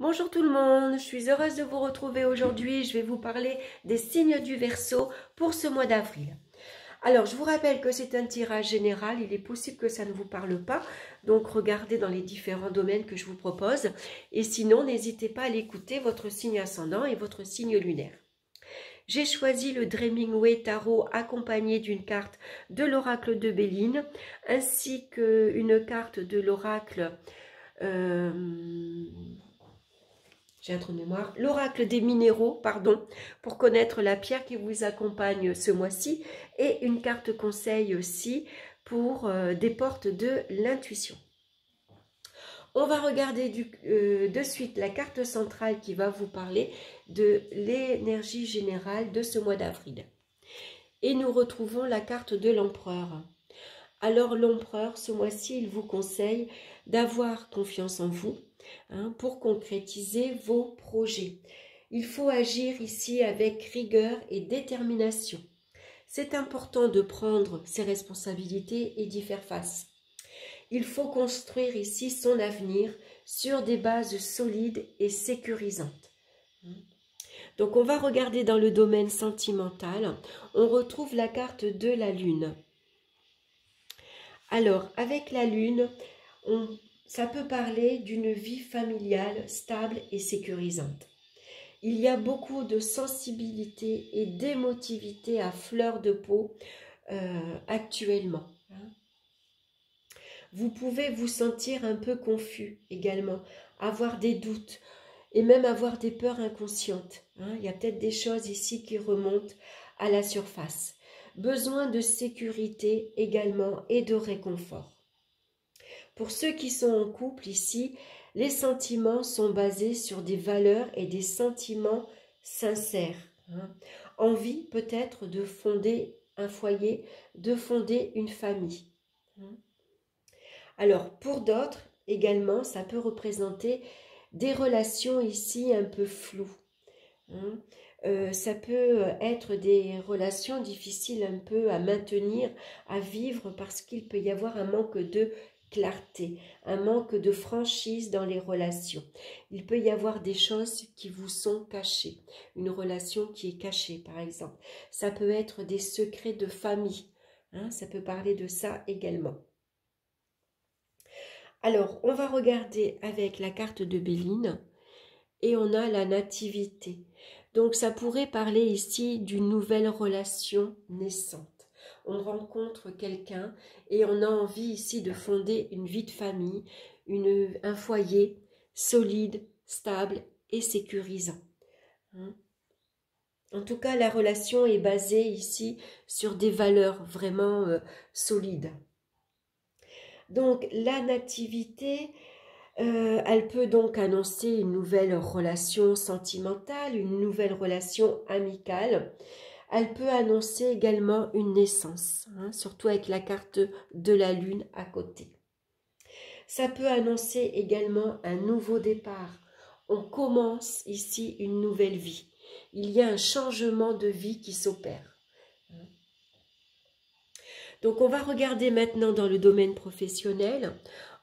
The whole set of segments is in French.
Bonjour tout le monde, je suis heureuse de vous retrouver aujourd'hui. Je vais vous parler des signes du Verseau pour ce mois d'avril. Alors, je vous rappelle que c'est un tirage général. Il est possible que ça ne vous parle pas. Donc, regardez dans les différents domaines que je vous propose. Et sinon, n'hésitez pas à l'écouter, votre signe ascendant et votre signe lunaire. J'ai choisi le Dreaming Way Tarot accompagné d'une carte de l'oracle de Béline ainsi qu'une carte de l'oracle... j'ai un trou de mémoire, l'oracle des minéraux, pardon, pour connaître la pierre qui vous accompagne ce mois-ci, et une carte conseil aussi pour des portes de l'intuition. On va regarder de suite la carte centrale qui va vous parler de l'énergie générale de ce mois d'avril. Et nous retrouvons la carte de l'empereur. Alors l'empereur, ce mois-ci, il vous conseille d'avoir confiance en vous, pour concrétiser vos projets. Il faut agir ici avec rigueur et détermination. C'est important de prendre ses responsabilités et d'y faire face. Il faut construire ici son avenir sur des bases solides et sécurisantes. Donc on va regarder dans le domaine sentimental, on retrouve la carte de la Lune. Alors avec la Lune, ça peut parler d'une vie familiale stable et sécurisante. Il y a beaucoup de sensibilité et d'émotivité à fleur de peau actuellement. Vous pouvez vous sentir un peu confus également, avoir des doutes et même avoir des peurs inconscientes. Il y a peut-être des choses ici qui remontent à la surface. Besoin de sécurité également et de réconfort. Pour ceux qui sont en couple ici, les sentiments sont basés sur des valeurs et des sentiments sincères. Envie peut-être de fonder un foyer, de fonder une famille. Alors pour d'autres également, ça peut représenter des relations ici un peu floues. Ça peut être des relations difficiles un peu à maintenir, à vivre parce qu'il peut y avoir un manque de clarté, un manque de franchise dans les relations. Il peut y avoir des choses qui vous sont cachées, une relation qui est cachée par exemple. Ça peut être des secrets de famille, ça peut parler de ça également. Alors, on va regarder avec la carte de Béline et on a la nativité. Donc, ça pourrait parler ici d'une nouvelle relation naissante. On rencontre quelqu'un et on a envie ici de fonder une vie de famille, un foyer solide, stable et sécurisant. En tout cas, la relation est basée ici sur des valeurs vraiment solides. Donc, la nativité, elle peut donc annoncer une nouvelle relation sentimentale, une nouvelle relation amicale. Elle peut annoncer également une naissance, surtout avec la carte de la Lune à côté. Ça peut annoncer également un nouveau départ. On commence ici une nouvelle vie. Il y a un changement de vie qui s'opère. Donc on va regarder maintenant dans le domaine professionnel.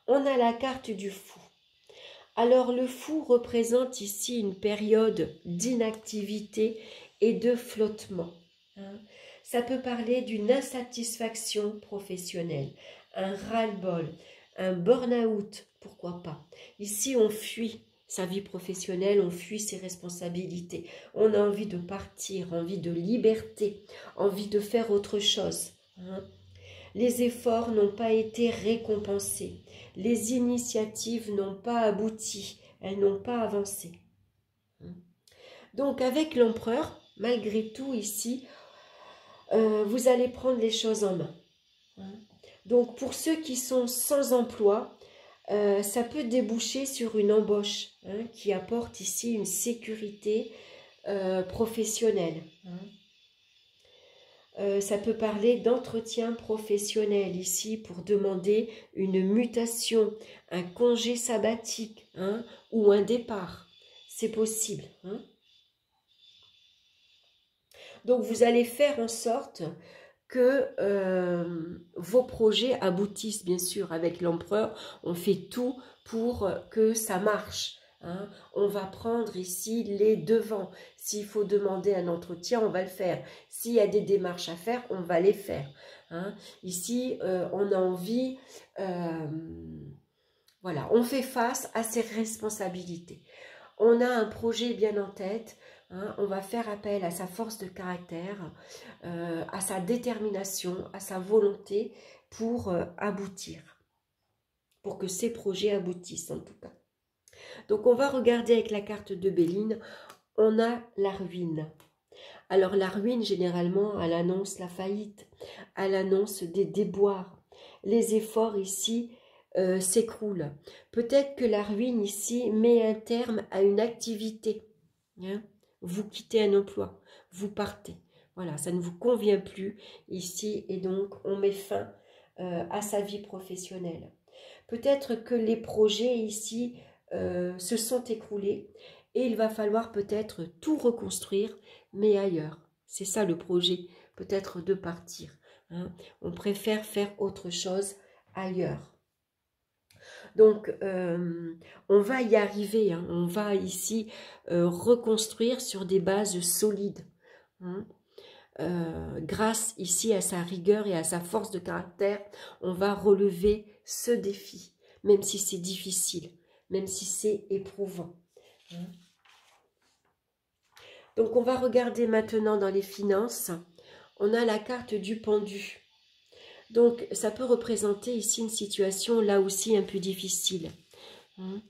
On a la carte du fou. Alors le fou représente ici une période d'inactivité et de flottement. Ça peut parler d'une insatisfaction professionnelle, un ras-le-bol, un burn-out, pourquoi pas. Ici, on fuit sa vie professionnelle, on fuit ses responsabilités. On a envie de partir, envie de liberté, envie de faire autre chose. Les efforts n'ont pas été récompensés. Les initiatives n'ont pas abouti. Elles n'ont pas avancé. Donc, avec l'empereur, malgré tout ici, vous allez prendre les choses en main. Donc, pour ceux qui sont sans emploi, ça peut déboucher sur une embauche qui apporte ici une sécurité professionnelle. Ça peut parler d'entretien professionnel ici pour demander une mutation, un congé sabbatique ou un départ. C'est possible. Donc, vous allez faire en sorte que vos projets aboutissent, bien sûr. Avec l'empereur, on fait tout pour que ça marche. On va prendre ici les devants. S'il faut demander un entretien, on va le faire. S'il y a des démarches à faire, on va les faire. Hein. Ici, on a envie... voilà, on fait face à ses responsabilités. On a un projet bien en tête, hein, on va faire appel à sa force de caractère, à sa détermination, à sa volonté pour aboutir, pour que ces projets aboutissent en tout cas. Donc on va regarder avec la carte de Béline, on a la ruine. Alors la ruine, généralement, elle annonce la faillite, elle annonce des déboires. Les efforts ici s'écroulent. Peut-être que la ruine ici met un terme à une activité. Hein. Vous quittez un emploi, vous partez. Voilà, ça ne vous convient plus ici et donc on met fin à sa vie professionnelle. Peut-être que les projets ici se sont écroulés et il va falloir peut-être tout reconstruire, mais ailleurs. C'est ça le projet, peut-être de partir. Hein. On préfère faire autre chose ailleurs. Donc, on va y arriver. Hein. On va ici reconstruire sur des bases solides. Hein. Grâce ici à sa rigueur et à sa force de caractère, on va relever ce défi, même si c'est difficile, même si c'est éprouvant. Hein. Donc on va regarder maintenant dans les finances, on a la carte du pendu. Donc ça peut représenter ici une situation là aussi un peu difficile. Hein.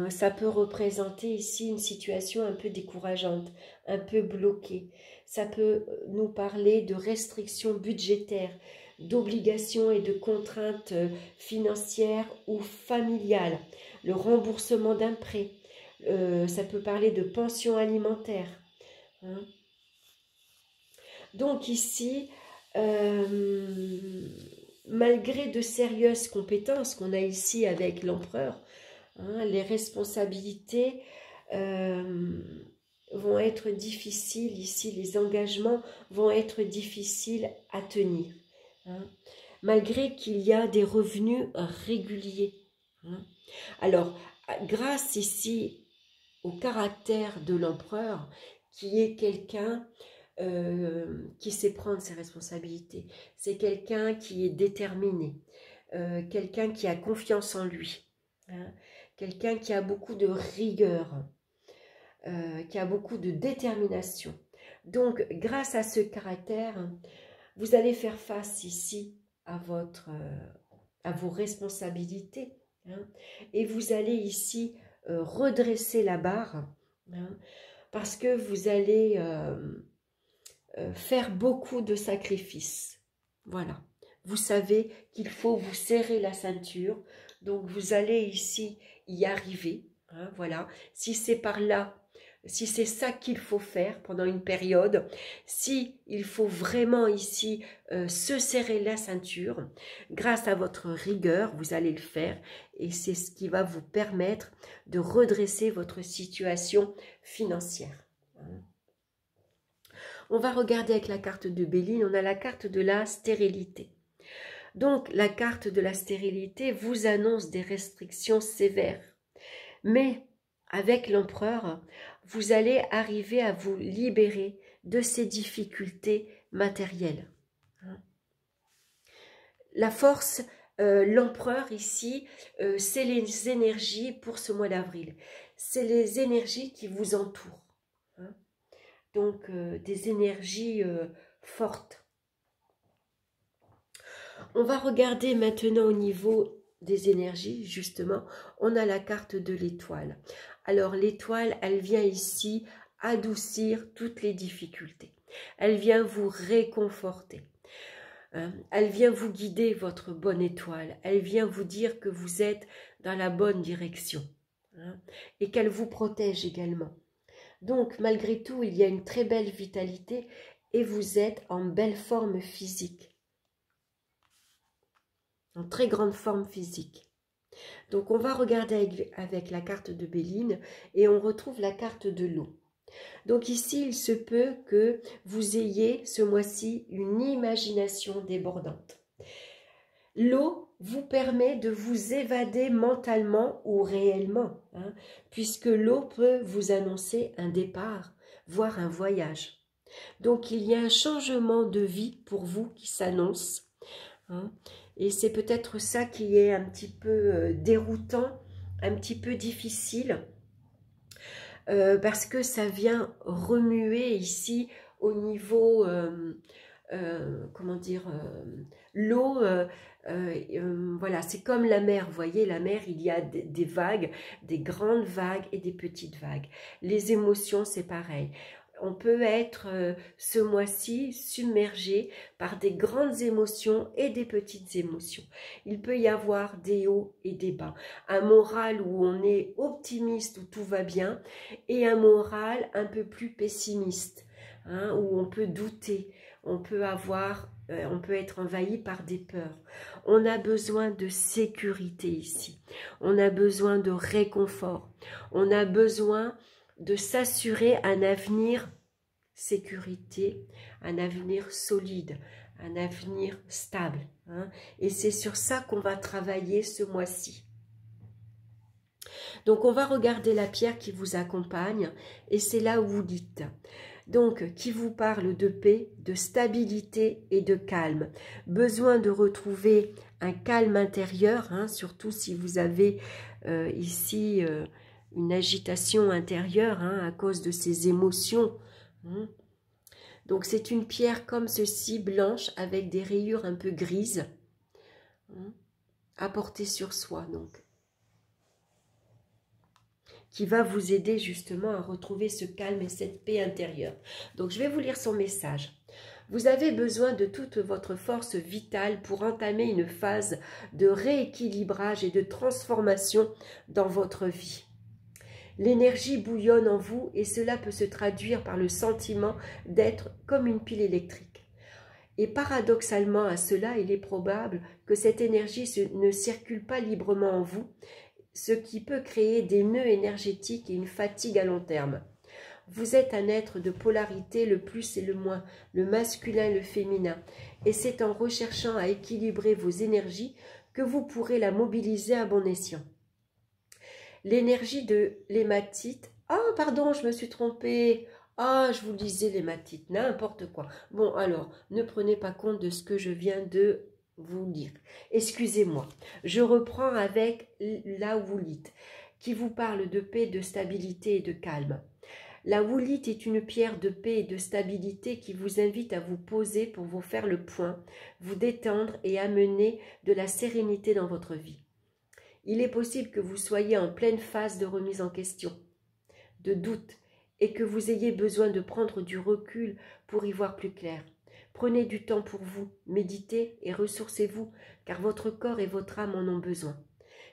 Ça peut représenter ici une situation un peu décourageante, un peu bloquée. Ça peut nous parler de restrictions budgétaires, d'obligations et de contraintes financières ou familiales, le remboursement d'un prêt. Ça peut parler de pension alimentaire. Hein. Donc ici, malgré de sérieuses compétences qu'on a ici avec l'empereur, hein, les responsabilités vont être difficiles ici, les engagements vont être difficiles à tenir. Hein, malgré qu'il y a des revenus réguliers. Hein. Alors, grâce ici au caractère de l'empereur, qui est quelqu'un qui sait prendre ses responsabilités, c'est quelqu'un qui est déterminé, quelqu'un qui a confiance en lui, hein, quelqu'un qui a beaucoup de rigueur, qui a beaucoup de détermination. Donc, grâce à ce caractère, vous allez faire face ici à vos responsabilités, hein, et vous allez ici redresser la barre, hein, parce que vous allez faire beaucoup de sacrifices. Voilà. Vous savez qu'il faut vous serrer la ceinture, donc vous allez ici y arriver. Hein, voilà. Si c'est par là, si c'est ça qu'il faut faire pendant une période, si il faut vraiment ici se serrer la ceinture, grâce à votre rigueur, vous allez le faire et c'est ce qui va vous permettre de redresser votre situation financière. On va regarder avec la carte de Béline, on a la carte de la stérilité. Donc, la carte de la stérilité vous annonce des restrictions sévères. Mais, avec l'empereur, vous allez arriver à vous libérer de ces difficultés matérielles. La force, l'empereur ici, c'est les énergies pour ce mois d'avril. C'est les énergies qui vous entourent. Donc, des énergies fortes. On va regarder maintenant au niveau des énergies, justement, on a la carte de l'étoile. Alors, l'étoile, elle vient ici adoucir toutes les difficultés. Elle vient vous réconforter. Elle vient vous guider, votre bonne étoile. Elle vient vous dire que vous êtes dans la bonne direction. Hein, et qu'elle vous protège également. Donc, malgré tout, il y a une très belle vitalité et vous êtes en belle forme physique. En très grande forme physique. Donc, on va regarder avec la carte de Béline et on retrouve la carte de l'eau. Donc ici, il se peut que vous ayez ce mois-ci une imagination débordante. L'eau vous permet de vous évader mentalement ou réellement, hein, puisque l'eau peut vous annoncer un départ, voire un voyage. Donc il y a un changement de vie pour vous qui s'annonce, hein, et c'est peut-être ça qui est un petit peu déroutant, un petit peu difficile, parce que ça vient remuer ici au niveau, comment dire, l'eau, voilà, c'est comme la mer, vous voyez, la mer, il y a des vagues, des grandes vagues et des petites vagues. Les émotions, c'est pareil. On peut être ce mois-ci submergé par des grandes émotions et des petites émotions. Il peut y avoir des hauts et des bas. Un moral où on est optimiste, où tout va bien, et un moral un peu plus pessimiste, hein, où on peut douter, on peut être envahi par des peurs. On a besoin de sécurité ici. On a besoin de réconfort. On a besoin de s'assurer un avenir sécurité, un avenir solide, un avenir stable, hein. Et c'est sur ça qu'on va travailler ce mois-ci. Donc on va regarder la pierre qui vous accompagne et c'est là où vous dites. Donc qui vous parle de paix, de stabilité et de calme. Besoin de retrouver un calme intérieur, hein, surtout si vous avez ici une agitation intérieure, hein, à cause de ces émotions. Hein. Donc c'est une pierre comme ceci, blanche, avec des rayures un peu grises, hein, à porter sur soi, donc, qui va vous aider justement à retrouver ce calme et cette paix intérieure. Donc je vais vous lire son message. Vous avez besoin de toute votre force vitale pour entamer une phase de rééquilibrage et de transformation dans votre vie. L'énergie bouillonne en vous et cela peut se traduire par le sentiment d'être comme une pile électrique. Et paradoxalement à cela, il est probable que cette énergie ne circule pas librement en vous, ce qui peut créer des nœuds énergétiques et une fatigue à long terme. Vous êtes un être de polarité, le plus et le moins, le masculin et le féminin, et c'est en recherchant à équilibrer vos énergies que vous pourrez la mobiliser à bon escient. L'énergie de l'hématite. Ah, pardon, je me suis trompée. Ah, je vous disais l'hématite, n'importe quoi. Bon, alors, ne prenez pas compte de ce que je viens de vous dire. Excusez-moi. Je reprends avec la woolite, qui vous parle de paix, de stabilité et de calme. La woolite est une pierre de paix et de stabilité qui vous invite à vous poser pour vous faire le point, vous détendre et amener de la sérénité dans votre vie. Il est possible que vous soyez en pleine phase de remise en question, de doute, et que vous ayez besoin de prendre du recul pour y voir plus clair. Prenez du temps pour vous, méditez et ressourcez-vous, car votre corps et votre âme en ont besoin.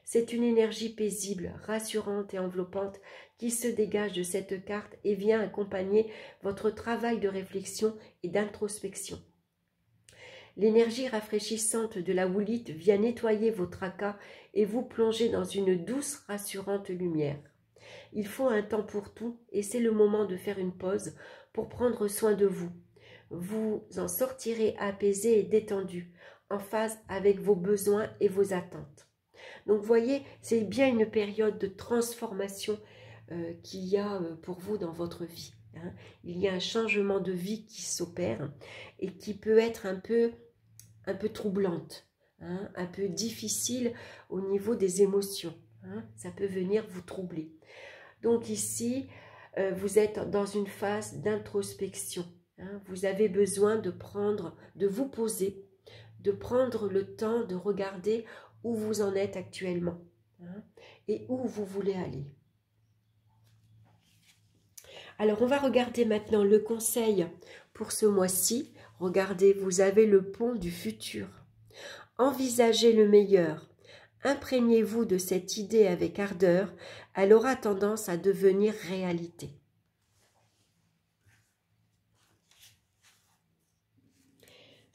C'est une énergie paisible, rassurante et enveloppante qui se dégage de cette carte et vient accompagner votre travail de réflexion et d'introspection. L'énergie rafraîchissante de la woolite vient nettoyer vos tracas et vous plonger dans une douce, rassurante lumière. Il faut un temps pour tout et c'est le moment de faire une pause pour prendre soin de vous. Vous en sortirez apaisé et détendu, en phase avec vos besoins et vos attentes. Donc vous voyez, c'est bien une période de transformation qu'il y a pour vous dans votre vie. Hein. Il y a un changement de vie qui s'opère et qui peut être un peu troublante, hein, un peu difficile au niveau des émotions. Hein. Ça peut venir vous troubler. Donc ici, vous êtes dans une phase d'introspection. Hein. Vous avez besoin de vous poser, de prendre le temps de regarder où vous en êtes actuellement, hein, et où vous voulez aller. Alors, on va regarder maintenant le conseil pour ce mois-ci. Regardez, vous avez le pont du futur. Envisagez le meilleur. Imprégnez-vous de cette idée avec ardeur. Elle aura tendance à devenir réalité.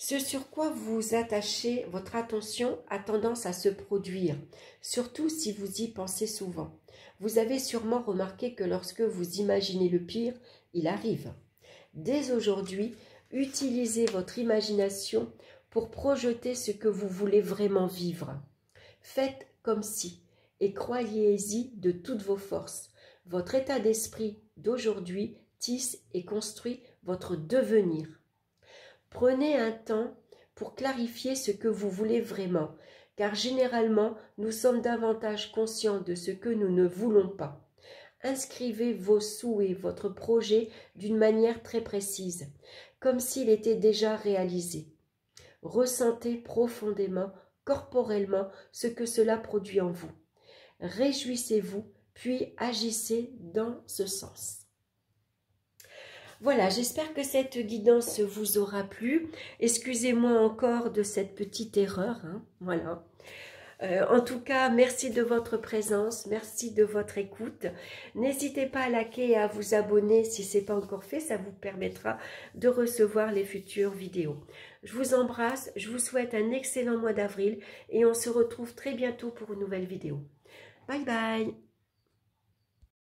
Ce sur quoi vous attachez votre attention a tendance à se produire, surtout si vous y pensez souvent. Vous avez sûrement remarqué que lorsque vous imaginez le pire, il arrive. Dès aujourd'hui, utilisez votre imagination pour projeter ce que vous voulez vraiment vivre. Faites comme si et croyez-y de toutes vos forces. Votre état d'esprit d'aujourd'hui tisse et construit votre devenir. Prenez un temps pour clarifier ce que vous voulez vraiment, car généralement, nous sommes davantage conscients de ce que nous ne voulons pas. Inscrivez vos souhaits, votre projet d'une manière très précise, comme s'il était déjà réalisé. Ressentez profondément, corporellement, ce que cela produit en vous. Réjouissez-vous, puis agissez dans ce sens. Voilà, j'espère que cette guidance vous aura plu. Excusez-moi encore de cette petite erreur, hein, voilà. En tout cas, merci de votre présence, merci de votre écoute. N'hésitez pas à liker et à vous abonner si ce n'est pas encore fait, ça vous permettra de recevoir les futures vidéos. Je vous embrasse, je vous souhaite un excellent mois d'avril et on se retrouve très bientôt pour une nouvelle vidéo. Bye bye!